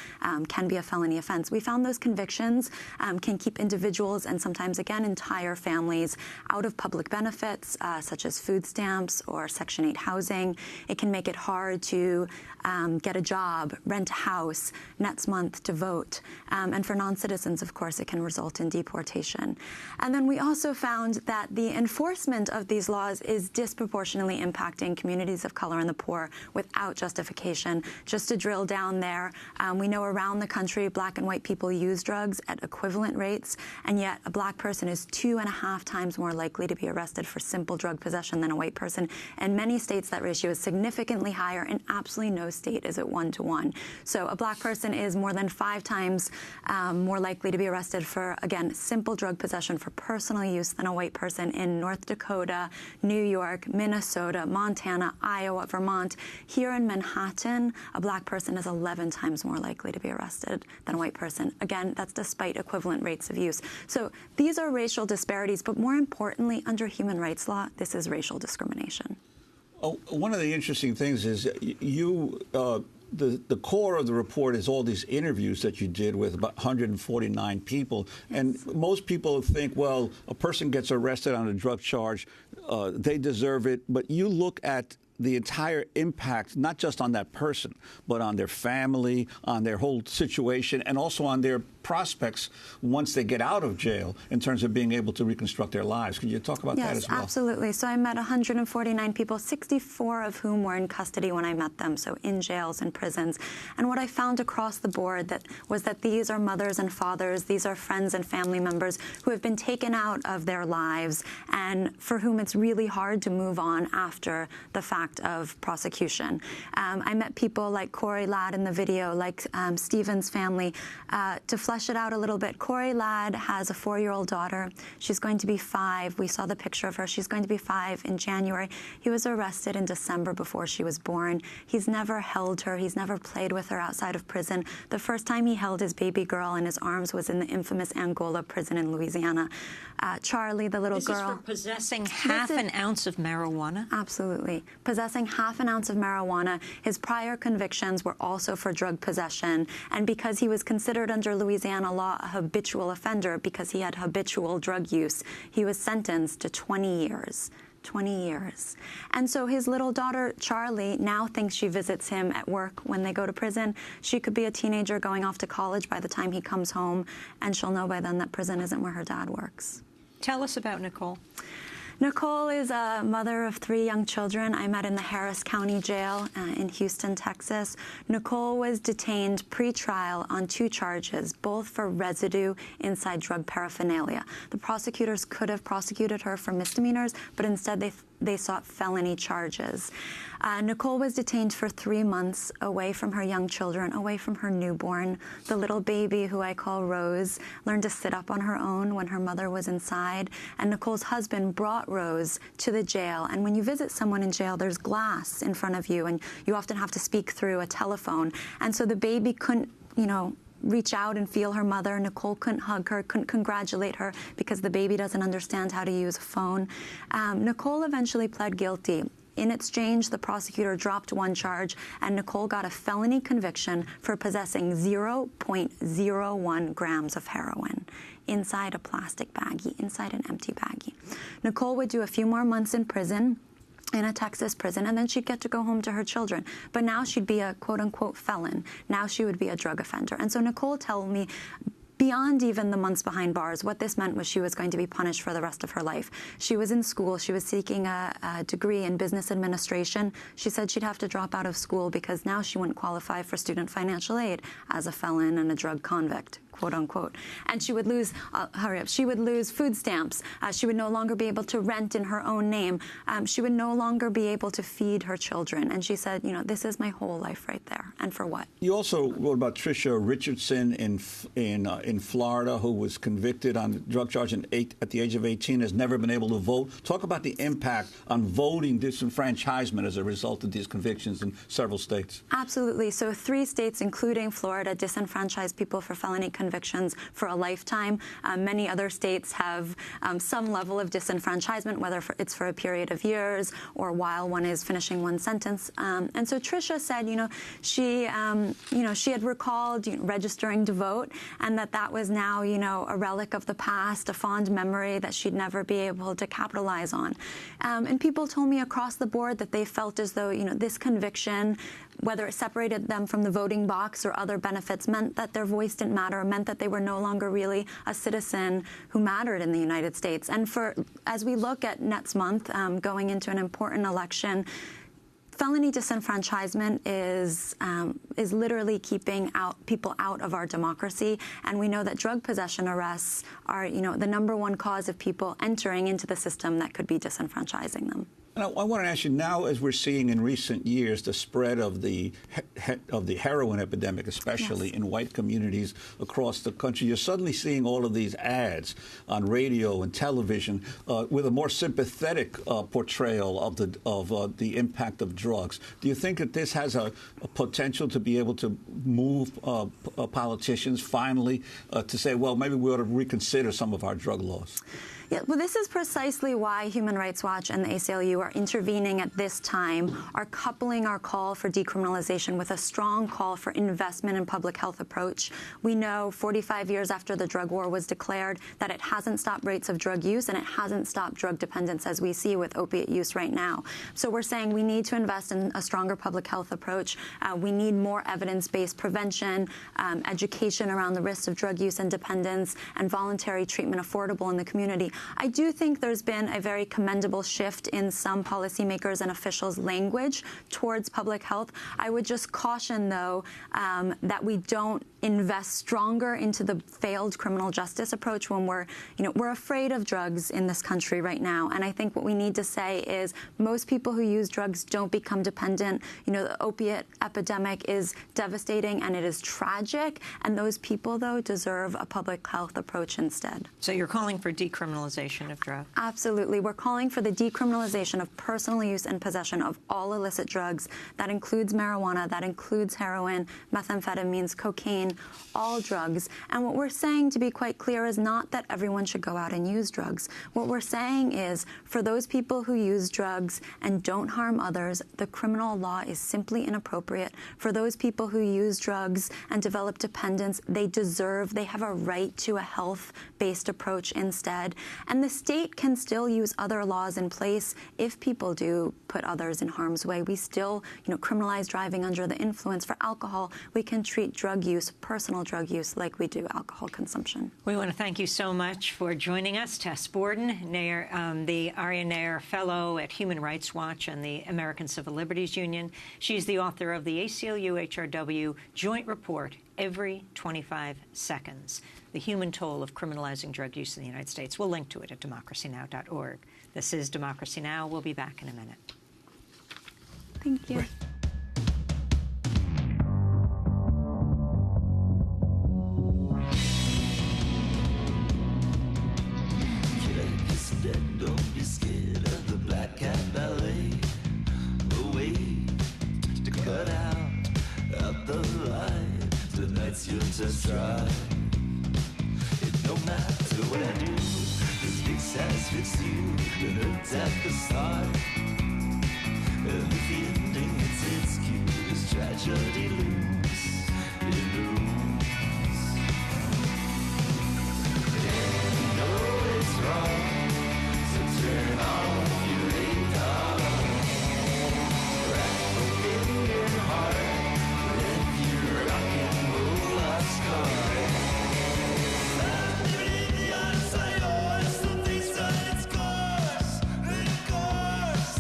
can be a felony offense. We found those convictions can keep individuals and sometimes, again, entire families out of public benefits, such as food stamps or Section 8 housing. It can make it hard to get a job, rent a house, next month to vote. And for non-citizens, of course, it can result in deportation. And then we also found that the enforcement of these laws is disproportionately impacting communities of color and the poor without justification. Just to drill down there, we know around the country, black and white people use drugs at equivalent rates, and yet a black person is 2.5 times more likely to be arrested for simple drug possession than a white person. In many states, that ratio is significantly higher. In absolutely no state is it 1-to-1. So a black person is more than 5 times more likely to be arrested for, again, simple drug possession for personal use than a white person in North Dakota, New York, Minnesota, Montana, Iowa, Vermont. Here in Manhattan, a black person is 11 times more likely to be arrested than a white person. Again, that's despite equivalent rates of use. So these are racial disparities, but more importantly, under human rights law, this is racial discrimination. Oh, one of the interesting things is the core of the report is all these interviews that you did with about 149 people. Yes. And most people think, well, a person gets arrested on a drug charge, they deserve it. But you look at the entire impact, not just on that person, but on their family, on their whole situation, and also on their prospects once they get out of jail in terms of being able to reconstruct their lives. Could you talk about that as well? Yes, absolutely. So I met 149 people, 64 of whom were in custody when I met them, so in jails and prisons. And what I found across the board was that these are mothers and fathers, these are friends and family members who have been taken out of their lives and for whom it's really hard to move on after the fact impact of prosecution. I met people like Corey Ladd in the video, like Stephen's family. To flesh it out a little bit, Corey Ladd has a 4-year-old daughter. She's going to be 5. We saw the picture of her. She's going to be 5 in January. He was arrested in December before she was born. He's never held her. He's never played with her outside of prison. The first time he held his baby girl in his arms was in the infamous Angola prison in Louisiana. Charlie, the little girl. This is for possessing half an ounce of marijuana? Absolutely. Possessing half an ounce of marijuana. His prior convictions were also for drug possession. And because he was considered under Louisiana law a habitual offender because he had habitual drug use, he was sentenced to 20 years. 20 years. And so his little daughter, Charlie, now thinks she visits him at work when they go to prison. She could be a teenager going off to college by the time he comes home, and she'll know by then that prison isn't where her dad works. Tell us about Nicole. Nicole is a mother of 3 young children I met in the Harris County Jail in Houston, Texas. Nicole was detained pre-trial on 2 charges, both for residue inside drug paraphernalia. The prosecutors could have prosecuted her for misdemeanors, but instead they sought felony charges. Nicole was detained for 3 months away from her young children, away from her newborn. The little baby, who I call Rose, learned to sit up on her own when her mother was inside. And Nicole's husband brought Rose to the jail. And when you visit someone in jail, there's glass in front of you, and you often have to speak through a telephone. And so the baby couldn't, reach out and feel her mother. Nicole couldn't hug her, couldn't congratulate her because the baby doesn't understand how to use a phone. Nicole eventually pled guilty. In exchange, the prosecutor dropped 1 charge, and Nicole got a felony conviction for possessing 0.01 grams of heroin inside a plastic baggie, inside an empty baggie. Nicole would do a few more months in prison, in a Texas prison, and then she'd get to go home to her children. But now she'd be a quote-unquote felon. Now she would be a drug offender. And so Nicole told me, beyond even the months behind bars, what this meant was she was going to be punished for the rest of her life. She was in school. She was seeking a degree in business administration. She said she'd have to drop out of school because now she wouldn't qualify for student financial aid as a felon and a drug convict, quote unquote. And she would lose, she would lose food stamps. She would no longer be able to rent in her own name. She would no longer be able to feed her children. And she said, this is my whole life right there. And for what? You also wrote about Tricia Richardson in Florida, who was convicted on drug charge at the age of 18, has never been able to vote. Talk about the impact on voting disenfranchisement as a result of these convictions in several states. Absolutely. So 3 states, including Florida, disenfranchise people for felony convictions for a lifetime. Many other states have some level of disenfranchisement, whether it's for a period of years or while one is finishing one sentence. And so Tricia said, she had recalled registering to vote, and that was now, a relic of the past, a fond memory that she'd never be able to capitalize on. And people told me across the board that they felt as though, this conviction, whether it separated them from the voting box or other benefits, meant that their voice didn't matter, meant that they were no longer really a citizen who mattered in the United States. And as we look at next month, going into an important election, felony disenfranchisement is literally keeping people out of our democracy, and we know that drug possession arrests are, the #1 cause of people entering into the system that could be disenfranchising them. And I want to ask you now, as we're seeing in recent years the spread of the heroin epidemic, especially in white communities across the country, you're suddenly seeing all of these ads on radio and television with a more sympathetic portrayal of the impact of drugs. Do you think that this has a potential to be able to move politicians finally to say, well, maybe we ought to reconsider some of our drug laws? Yeah, well, this is precisely why Human Rights Watch and the ACLU are intervening at this time, are coupling our call for decriminalization with a strong call for investment in public health approach. We know 45 years after the drug war was declared that it hasn't stopped rates of drug use, and it hasn't stopped drug dependence, as we see with opiate use right now. So we're saying we need to invest in a stronger public health approach. We need more evidence-based prevention, education around the risks of drug use and dependence, and voluntary treatment affordable in the community. I do think there's been a very commendable shift in some policymakers and officials' language towards public health. I would just caution, though, that we don't invest stronger into the failed criminal justice approach when we're afraid of drugs in this country right now. And I think what we need to say is most people who use drugs don't become dependent. The opiate epidemic is devastating and it is tragic. And those people, though, deserve a public health approach instead. So you're calling for decriminalization of drugs? Absolutely. We're calling for the decriminalization of personal use and possession of all illicit drugs. That includes marijuana, that includes heroin, methamphetamines, cocaine, all drugs. And what we're saying, to be quite clear, is not that everyone should go out and use drugs. What we're saying is, for those people who use drugs and don't harm others, the criminal law is simply inappropriate. For those people who use drugs and develop dependence, they have a right to a health-based approach instead. And the state can still use other laws in place if people do put others in harm's way. We still, criminalize driving under the influence. For alcohol, we can treat drug use, personal drug use, like we do alcohol consumption. We want to thank you so much for joining us. Tess Borden, the Arya Nair Fellow at Human Rights Watch and the American Civil Liberties Union. She's the author of the ACLU-HRW Joint Report, Every 25 Seconds, the human toll of criminalizing drug use in the United States. We'll link to it at democracynow.org. This is Democracy Now! We'll be back in a minute. Thank you. Don't be scared of the black cat ballet. A way to cut out the light. Tonight's your test drive. It don't matter what I do, this big size fits you. The hurt at the start, and if the ending hits its cue, this tragedy looms. It looms. And you know it's wrong. Turn on your radar. Crack open your heart. Let your rock and roll scar. Underneath the outside, something's run its course. Its course.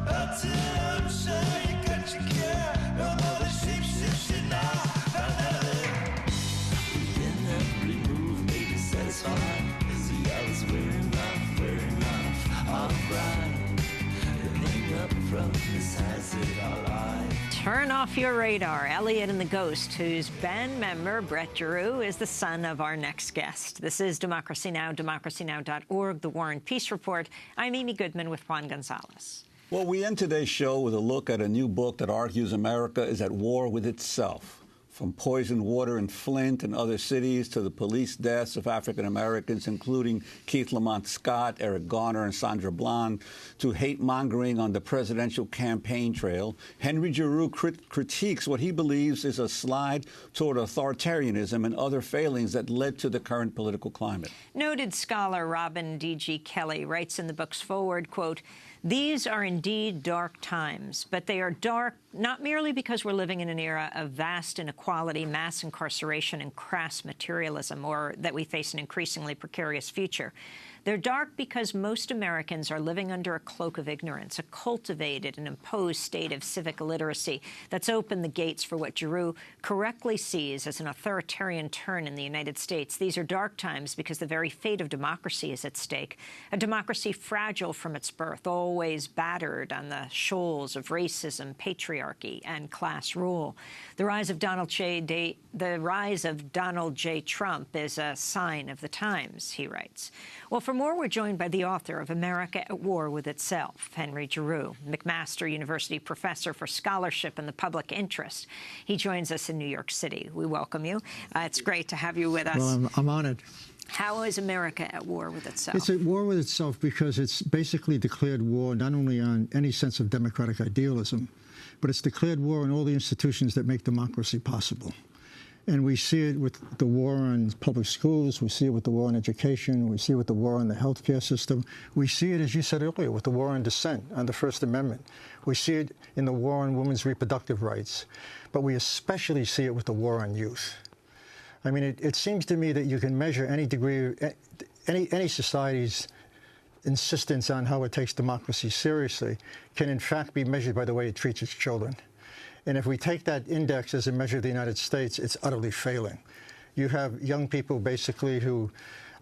Until I'm sure you got your care. No more the shape now. Within every move made you satisfied. See, I was wearing Turn off your radar. Elliot and the Ghost, whose band member, Brett Giroux, is the son of our next guest. This is Democracy Now!, democracynow.org, The War and Peace Report. I'm Amy Goodman with Juan Gonzalez. Well, we end today's show with a look at a new book that argues America is at war with itself. From poisoned water in Flint and other cities to the police deaths of African Americans, including Keith Lamont Scott, Eric Garner, and Sandra Bland, to hate-mongering on the presidential campaign trail, Henry Giroux critiques what he believes is a slide toward authoritarianism and other failings that led to the current political climate. Noted scholar Robin D.G. Kelly writes in the book's foreword, quote, "These are indeed dark times, but they are dark not merely because we're living in an era of vast inequality, mass incarceration, and crass materialism, or that we face an increasingly precarious future. They're dark because most Americans are living under a cloak of ignorance, a cultivated and imposed state of civic illiteracy that's opened the gates for what Giroux correctly sees as an authoritarian turn in the United States. These are dark times because the very fate of democracy is at stake, a democracy fragile from its birth, always battered on the shoals of racism, patriarchy, and class rule. The rise of Donald J. Trump is a sign of the times," he writes. Well, for more, we're joined by the author of America at War with Itself, Henry Giroux, McMaster University professor for scholarship and the public interest. He joins us in New York City. We welcome you. It's great to have you with us. Well, I'm honored. How is America at war with itself? It's at war with itself because it's basically declared war not only on any sense of democratic idealism, but it's declared war on all the institutions that make democracy possible. And we see it with the war on public schools. We see it with the war on education. We see it with the war on the healthcare system. We see it, as you said earlier, with the war on dissent, on the First Amendment. We see it in the war on women's reproductive rights. But we especially see it with the war on youth. I mean, it seems to me that you can measure any degree, any society's insistence on how it takes democracy seriously can in fact be measured by the way it treats its children. And if we take that index as a measure of the United States, it's utterly failing. You have young people basically who,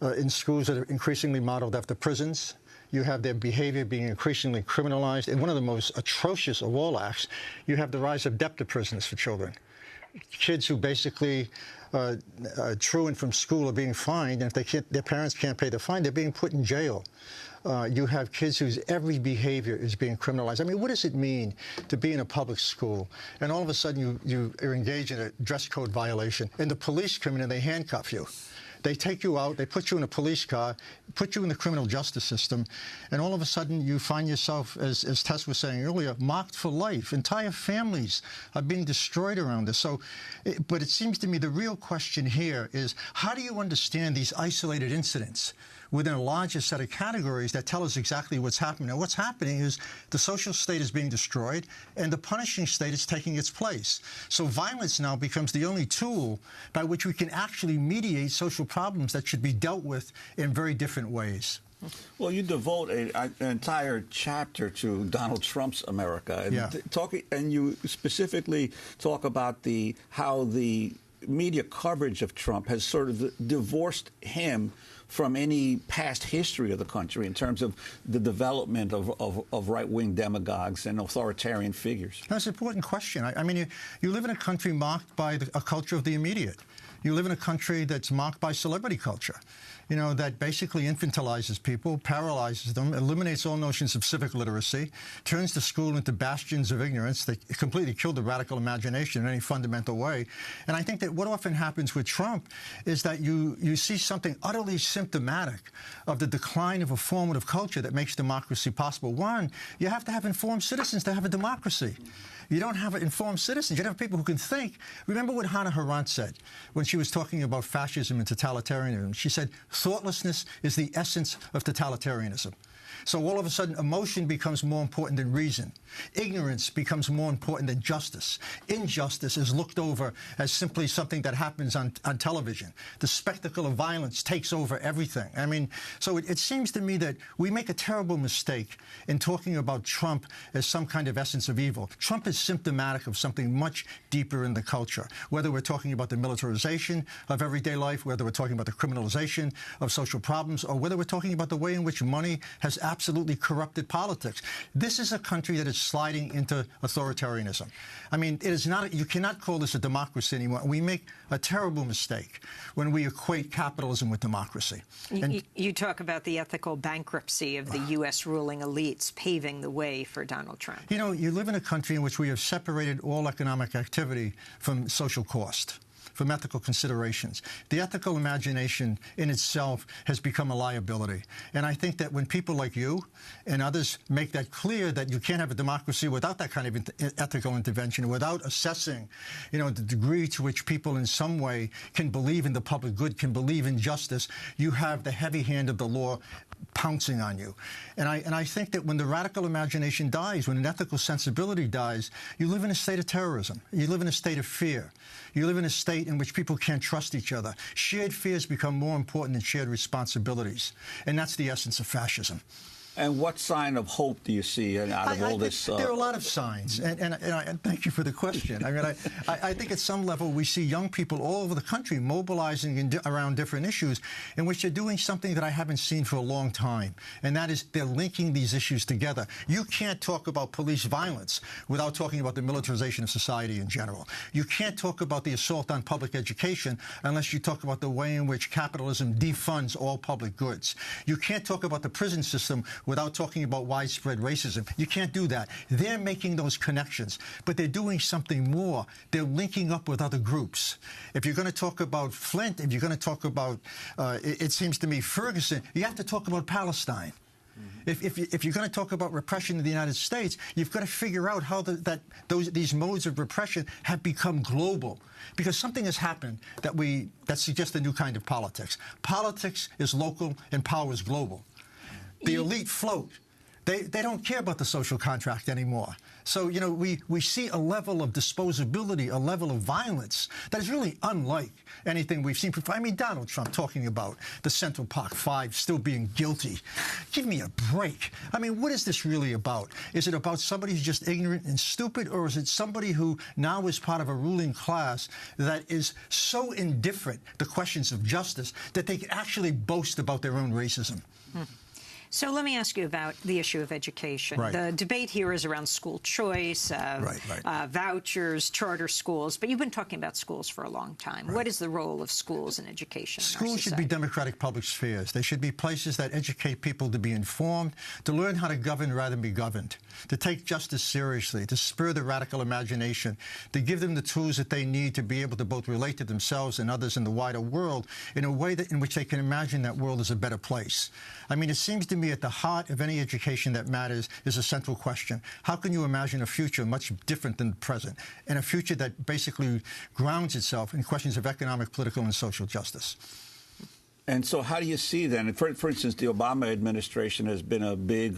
in schools that are increasingly modeled after prisons, you have their behavior being increasingly criminalized. And one of the most atrocious of all acts, you have the rise of debtor prisons for children. Kids who basically truant from school are being fined, and if their parents can't pay the fine, they're being put in jail. You have kids whose every behavior is being criminalized. I mean, what does it mean to be in a public school, and all of a sudden you are engaged in a dress code violation, and the police come in and they handcuff you? They take you out, they put you in a police car, put you in the criminal justice system, and all of a sudden you find yourself, as Tess was saying earlier, mocked for life. Entire families are being destroyed around this. But it seems to me the real question here is, how do you understand these isolated incidents within a larger set of categories that tell us exactly what's happening? And what's happening is the social state is being destroyed, and the punishing state is taking its place. So violence now becomes the only tool by which we can actually mediate social problems that should be dealt with in very different ways. Well, you devote an entire chapter to Donald Trump's America, and, and you specifically talk about how the media coverage of Trump has sort of divorced him from any past history of the country in terms of the development of right-wing demagogues and authoritarian figures. That's an important question. I mean, you live in a country marked by a culture of the immediate. You live in a country that's marked by celebrity culture, that basically infantilizes people, paralyzes them, eliminates all notions of civic literacy, turns the school into bastions of ignorance that completely kill the radical imagination in any fundamental way. And I think that what often happens with Trump is that you see something utterly symptomatic of the decline of a formative culture that makes democracy possible. One, you have to have informed citizens to have a democracy. You don't have informed citizens. You don't have people who can think. Remember what Hannah Arendt said when she was talking about fascism and totalitarianism. She said, thoughtlessness is the essence of totalitarianism. So all of a sudden, emotion becomes more important than reason. Ignorance becomes more important than justice. Injustice is looked over as simply something that happens on television. The spectacle of violence takes over everything. I mean, so it seems to me that we make a terrible mistake in talking about Trump as some kind of essence of evil. Trump is symptomatic of something much deeper in the culture, whether we're talking about the militarization of everyday life, whether we're talking about the criminalization of social problems, or whether we're talking about the way in which money has absolutely corrupted politics. This is a country that is sliding into authoritarianism. I mean, it is not. You cannot call this a democracy anymore. We make a terrible mistake when we equate capitalism with democracy. You talk about the ethical bankruptcy of the U.S. ruling elites paving the way for Donald Trump. You live in a country in which we have separated all economic activity from social cost, from ethical considerations. The ethical imagination in itself has become a liability. And I think that when people like you and others make that clear that you can't have a democracy without that kind of ethical intervention, without assessing, the degree to which people in some way can believe in the public good, can believe in justice, you have the heavy hand of the law pouncing on you. And I think that when the radical imagination dies, when an ethical sensibility dies, you live in a state of terrorism. You live in a state of fear. You live in a state in which people can't trust each other. Shared fears become more important than shared responsibilities. And that's the essence of fascism. And what sign of hope do you see out of all this? There are a lot of signs, and thank you for the question. I mean, I think at some level we see young people all over the country mobilizing around different issues in which they're doing something that I haven't seen for a long time, and that is they're linking these issues together. You can't talk about police violence without talking about the militarization of society in general. You can't talk about the assault on public education unless you talk about the way in which capitalism defunds all public goods. You can't talk about the prison system without talking about widespread racism. You can't do that. They're making those connections, but they're doing something more. They're linking up with other groups. If you're going to talk about Flint, if you're going to talk about, it seems to me, Ferguson, you have to talk about Palestine. If you're going to talk about repression in the United States, you've got to figure out how these modes of repression have become global. Because something has happened that suggests a new kind of politics. Politics is local and power is global. The elite float. They don't care about the social contract anymore. So, you know, we see a level of disposability, a level of violence that is really unlike anything we've seen before. I mean, Donald Trump talking about the Central Park Five still being guilty. Give me a break. I mean, what is this really about? Is it about somebody who's just ignorant and stupid, or is it somebody who now is part of a ruling class that is so indifferent to questions of justice that they can actually boast about their own racism? So let me ask you about the issue of education. Right. The debate here is around school choice, vouchers, charter schools, but you've been talking about schools for a long time. Right. What is the role of schools in education? Schools should be democratic public spheres. They should be places that educate people to be informed, to learn how to govern rather than be governed, to take justice seriously, to spur the radical imagination, to give them the tools that they need to be able to both relate to themselves and others in the wider world in a way in which they can imagine that world as a better place. I mean, it seems to me at the heart of any education that matters is a central question. How can you imagine a future much different than the present, and a future that basically grounds itself in questions of economic, political, and social justice? And so how do you see then, for instance, the Obama administration has been a big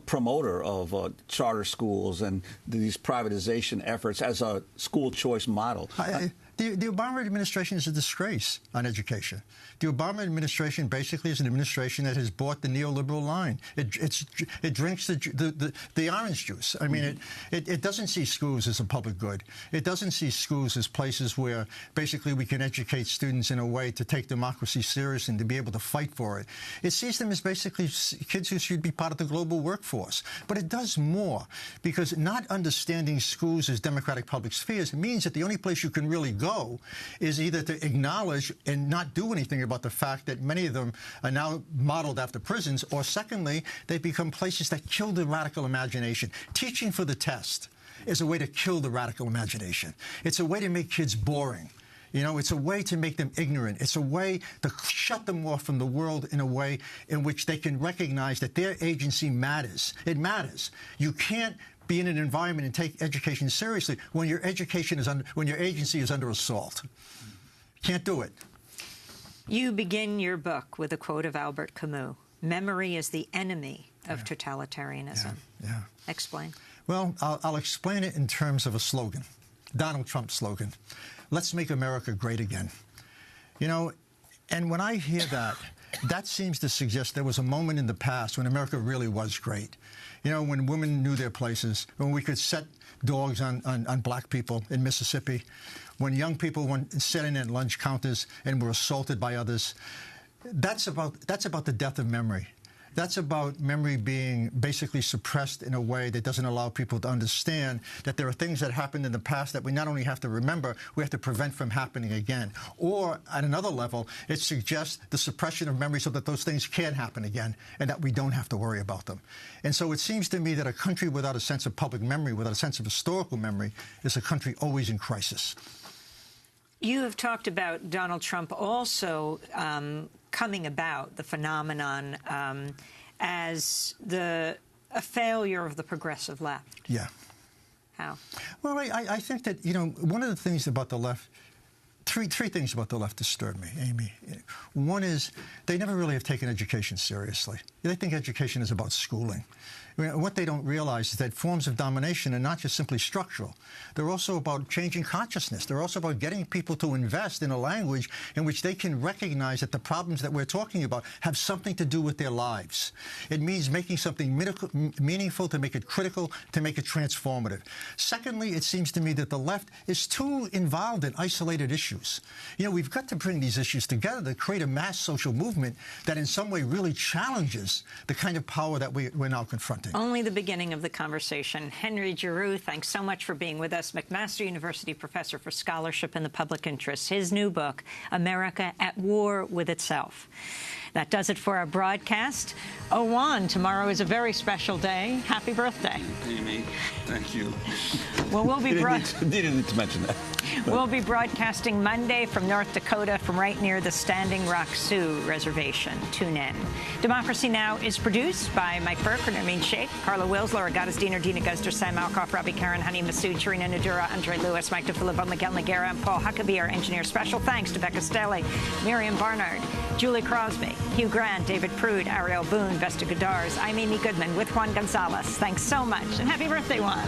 promoter of charter schools and these privatization efforts as a school choice model. The Obama administration is a disgrace on education. The Obama administration basically is an administration that has bought the neoliberal line. It drinks the orange juice. I mean, it doesn't see schools as a public good. It doesn't see schools as places where basically we can educate students in a way to take democracy seriously and to be able to fight for it. It sees them as basically kids who should be part of the global workforce. But it does more, because not understanding schools as democratic public spheres means that the only place you can really go is either to acknowledge and not do anything about the fact that many of them are now modeled after prisons, or secondly, they become places that kill the radical imagination. Teaching for the test is a way to kill the radical imagination. It's a way to make kids boring. You know, it's a way to make them ignorant. It's a way to shut them off from the world in a way in which they can recognize that their agency matters. It matters. You can't be in an environment and take education seriously when your when your agency is under assault. Can't do it. You begin your book with a quote of Albert Camus: "Memory is the enemy of totalitarianism." Yeah. Explain. Well, I'll explain it in terms of a slogan, Donald Trump's slogan: "Let's make America great again." You know, and when I hear that, that seems to suggest there was a moment in the past when America really was great. You know, when women knew their places, when we could set dogs on black people in Mississippi, when young people went sitting at lunch counters and were assaulted by others. That's about the death of memory. That's about memory being basically suppressed in a way that doesn't allow people to understand that there are things that happened in the past that we not only have to remember, we have to prevent from happening again. Or, at another level, it suggests the suppression of memory so that those things can't happen again and that we don't have to worry about them. And so it seems to me that a country without a sense of public memory, without a sense of historical memory, is a country always in crisis. You have talked about Donald Trump also coming about, the phenomenon, as a failure of the progressive left. Yeah. How? Well, I think that, you know, one of the things about the left, three things about the left disturb me, Amy. One is they never really have taken education seriously. They think education is about schooling. I mean, what they don't realize is that forms of domination are not just simply structural. They're also about changing consciousness. They're also about getting people to invest in a language in which they can recognize that the problems that we're talking about have something to do with their lives. It means making something meaningful, to make it critical, to make it transformative. Secondly, it seems to me that the left is too involved in isolated issues. You know, we've got to bring these issues together to create a mass social movement that in some way really challenges the kind of power that we're now confronting. Only the beginning of the conversation. Henry Giroux, thanks so much for being with us. McMaster University professor for scholarship and the public interest. His new book, America at War with Itself. That does it for our broadcast. Owan, tomorrow is a very special day. Happy birthday. Amy, thank you. Well, we'll be didn't need to mention that. We'll be broadcasting Monday from North Dakota, from right near the Standing Rock Sioux Reservation. Tune in. Democracy Now! Is produced by Mike Burke and Ramin Sheikh, Carla Wills, Laura Gaddis, Dina Guster, Sam Alcoff, Robbie Karen, Honey Masood, Sharina Nadura, Andre Lewis, Mike DeFilippo, Miguel Noguera, and Paul Huckabee, our engineer. Special thanks to Becca Stelly, Miriam Barnard, Julie Crosby, Hugh Grant, David Prude, Ariel Boone, Vesta Godars. I'm Amy Goodman with Juan Gonzalez. Thanks so much, and happy birthday, Juan.